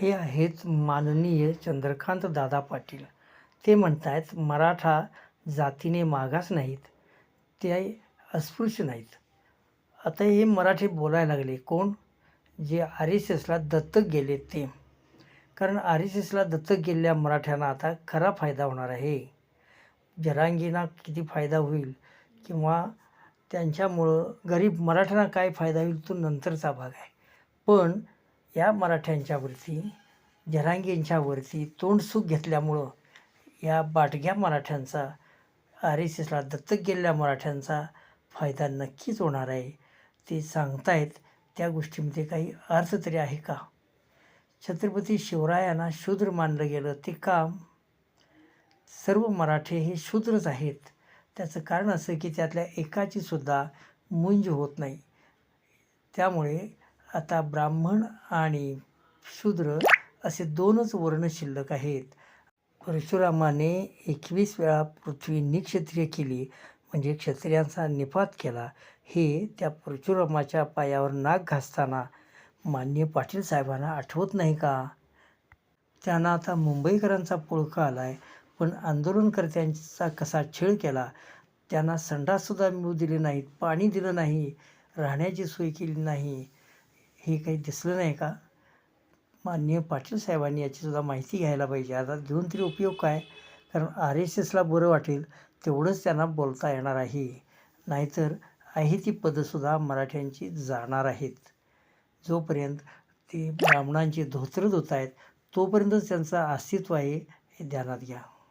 हे आहेत माननीय चंद्रकांत दादा पाटील. ते म्हणतायत मराठा जातीने मागास नाहीत, ते अस्पृश्य नाहीत. आता हे मराठी बोलायला लागले कोण? जे RSSला दत्तक गेले ते. कारण RSSला दत्तक गेलेल्या मराठ्यांना आता खरा फायदा होणार आहे. जरांगींना किती फायदा होईल किंवा त्यांच्यामुळं गरीब मराठ्यांना काय फायदा होईल तो नंतरचा भाग आहे. पण या मराठ्यांच्यावरती जरांगेंच्यावरती तोंडसुख घेतल्यामुळं या बाटग्या मराठ्यांचा RSSला दत्तक गेलेल्या मराठ्यांचा फायदा नक्कीच होणार आहे. ते सांगतायत त्या गोष्टीमध्ये काही अर्थ तरी आहे का? छत्रपती शिवरायांना शूद्र मानलं गेलं ते का? सर्व मराठे हे शूद्रच आहेत. त्याचं कारण असं की त्यातल्या एकाची सुद्धा मुंज होत नाही. त्यामुळे आता ब्राह्मण आणि शूद्र असे दोनच वर्ण शिल्लक आहेत. परशुरामाने 21 वेळा पृथ्वी निक्षत्रिय केली म्हणजे क्षत्रियांचा निपात केला. हे त्या परशुरामाच्या पायावर नाक घासताना माननीय पाटील साहेबांना आठवत नाही का? त्यांना आता मुंबईकरांचा पुळका आला आहे, पण आंदोलनकर्त्यांचा कसा छळ केला. त्यांना संडाससुद्धा मिळू दिले नाहीत, पाणी दिलं नाही, राहण्याची सोय केली नाही. हे काही दिसलं नाही का? माननीय पाटील साहेबांनी याचीसुद्धा माहिती घ्यायला पाहिजे. आता घेऊन तरी उपयोग काय? कारण RSSला बरं वाटेल तेवढंच त्यांना बोलता येणार आहे. नाहीतर आहे ती पदंसुद्धा मराठ्यांची जाणार आहेत. जोपर्यंत ते ब्राह्मणांची धोतरं धुत आहेत तोपर्यंतच त्यांचं अस्तित्व आहे हे ध्यानात घ्या.